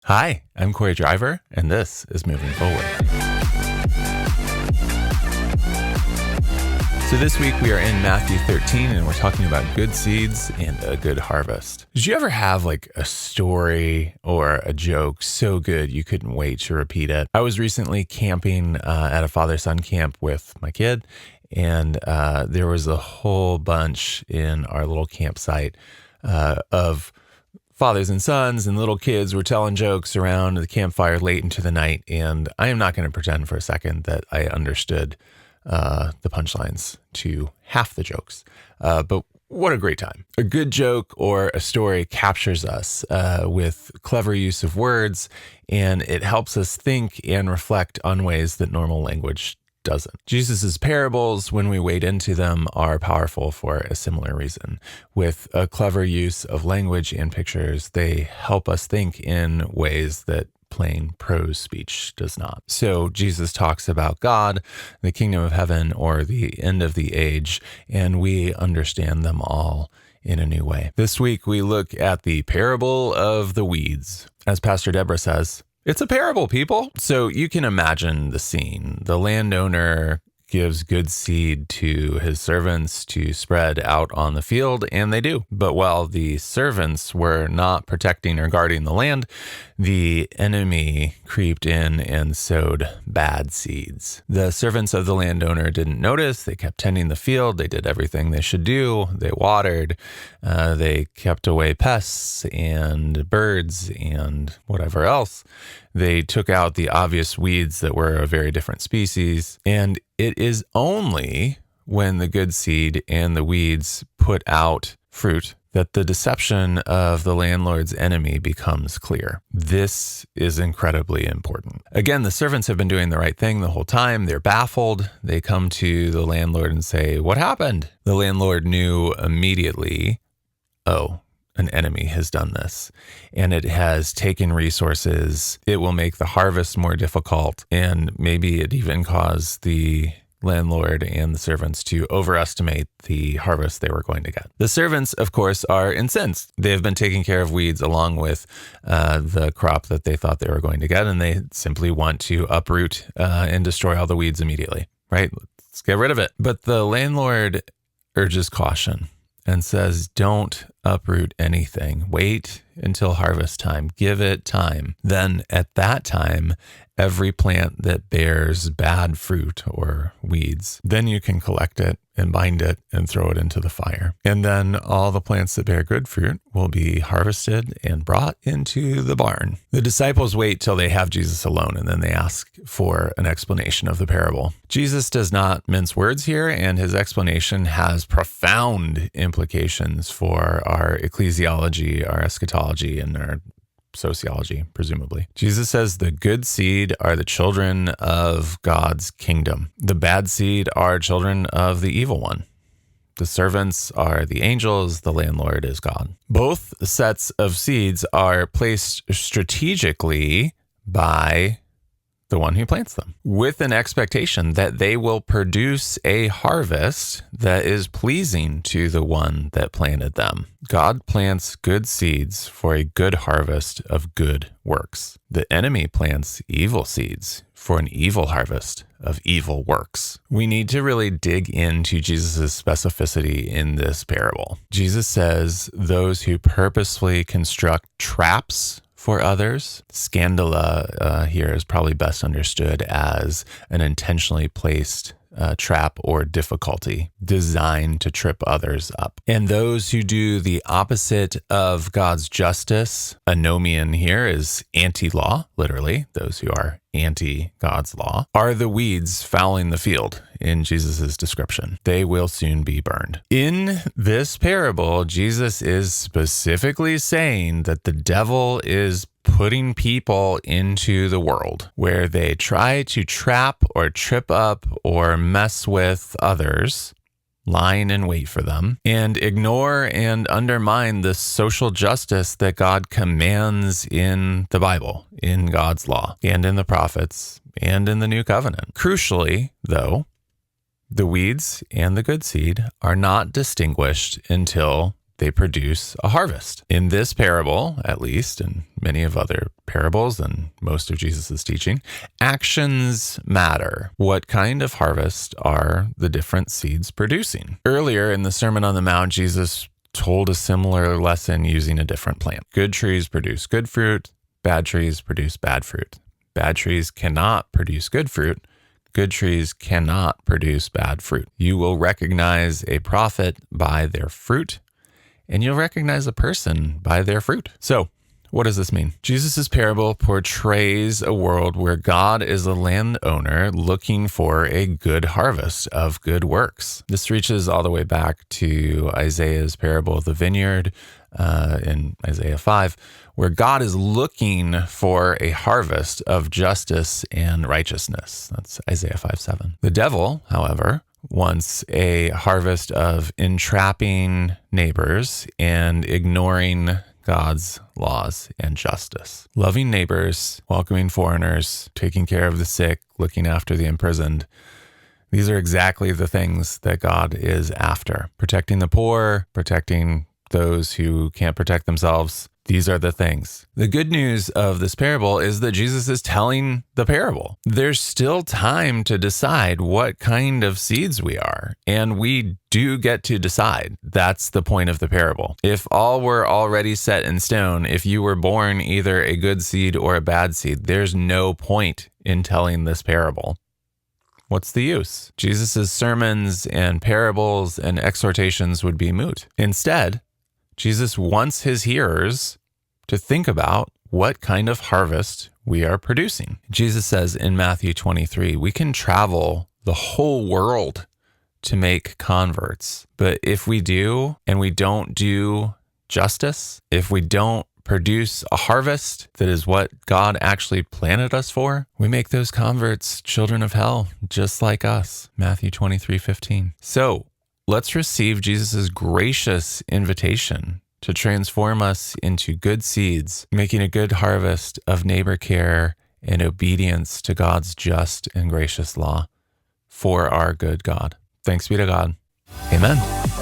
Hi, I'm Corey Driver, and this is Moving Forward. So this week we are in Matthew 13, and we're talking about good seeds and a good harvest. Did you ever have like a story or a joke so good you couldn't wait to repeat it? I was recently camping at a father-son camp with my kid, and there was a whole bunch in our little campsite of fathers and sons, and little kids were telling jokes around the campfire late into the night. And I am not going to pretend for a second that I understood the punchlines to half the jokes. But what a great time. A good joke or a story captures us with clever use of words, and it helps us think and reflect on ways that normal language doesn't. Jesus's parables, when we wade into them, are powerful for a similar reason. With a clever use of language and pictures, they help us think in ways that plain prose speech does not. So Jesus talks about God, the kingdom of heaven, or the end of the age, and we understand them all in a new way. This week, we look at the parable of the weeds. As Pastor Deborah says, it's a parable, people. So you can imagine the scene. The landowner gives good seed to his servants to spread out on the field, and they do. But while the servants were not protecting or guarding the land, the enemy creeped in and sowed bad seeds. The servants of the landowner didn't notice. They kept tending the field. They did everything they should do. They watered. They kept away pests and birds and whatever else. They took out the obvious weeds that were a very different species. And it is only when the good seed and the weeds put out fruit that the deception of the landlord's enemy becomes clear. This is incredibly important. Again, the servants have been doing the right thing the whole time. They're baffled. They come to the landlord and say, "What happened?" The landlord knew immediately, oh, an enemy has done this, and it has taken resources. It will make the harvest more difficult, and maybe it even caused the landlord and the servants to overestimate the harvest they were going to get. The servants, of course, are incensed. They've been taking care of weeds along with the crop that they thought they were going to get, and they simply want to uproot and destroy all the weeds immediately, right? Let's get rid of it. But the landlord urges caution and says, don't uproot anything. Wait until harvest time. Give it time. Then at that time, every plant that bears bad fruit or weeds, then you can collect it and bind it and throw it into the fire. And then all the plants that bear good fruit will be harvested and brought into the barn. The disciples wait till they have Jesus alone, and then they ask for an explanation of the parable. Jesus does not mince words here, and his explanation has profound implications for our ecclesiology, our eschatology, and our sociology, presumably. Jesus says the good seed are the children of God's kingdom. The bad seed are children of the evil one. The servants are the angels. The landlord is God. Both sets of seeds are placed strategically by the one who plants them, with an expectation that they will produce a harvest that is pleasing to the one that planted them. God plants good seeds for a good harvest of good works. The enemy plants evil seeds for an evil harvest of evil works. We need to really dig into Jesus' specificity in this parable. Jesus says those who purposefully construct traps for others. Scandala here is probably best understood as an intentionally placed trap or difficulty designed to trip others up. And those who do the opposite of God's justice, anomian here is anti-law, literally, those who are anti-God's law, are the weeds fouling the field in Jesus' description. They will soon be burned. In this parable, Jesus is specifically saying that the devil is putting people into the world where they try to trap or trip up or mess with others, lying in wait for them, and ignore and undermine the social justice that God commands in the Bible, in God's law, and in the prophets, and in the New Covenant. Crucially, though, the weeds and the good seed are not distinguished until they produce a harvest. In this parable, at least, and many of other parables and most of Jesus' teaching, actions matter. What kind of harvest are the different seeds producing? Earlier in the Sermon on the Mount, Jesus told a similar lesson using a different plant. Good trees produce good fruit, bad trees produce bad fruit. Bad trees cannot produce good fruit. Good trees cannot produce bad fruit. You will recognize a prophet by their fruit, and you'll recognize a person by their fruit. So, what does this mean? Jesus' parable portrays a world where God is a landowner looking for a good harvest of good works. This reaches all the way back to Isaiah's parable of the vineyard in Isaiah 5, where God is looking for a harvest of justice and righteousness. That's Isaiah 5:7. The devil, however, wants a harvest of entrapping neighbors and ignoring God's laws and justice. Loving neighbors, welcoming foreigners, taking care of the sick, looking after the imprisoned. These are exactly the things that God is after. Protecting the poor, protecting those who can't protect themselves. These are the things. The good news of this parable is that Jesus is telling the parable. There's still time to decide what kind of seeds we are, and we do get to decide. That's the point of the parable. If all were already set in stone, if you were born either a good seed or a bad seed, there's no point in telling this parable. What's the use? Jesus' sermons and parables and exhortations would be moot. Instead, Jesus wants his hearers to think about what kind of harvest we are producing. Jesus says in Matthew 23, we can travel the whole world to make converts. But if we do, and we don't do justice, if we don't produce a harvest that is what God actually planted us for, we make those converts children of hell, just like us. Matthew 23:15. So let's receive Jesus' gracious invitation to transform us into good seeds, making a good harvest of neighbor care and obedience to God's just and gracious law for our good God. Thanks be to God. Amen.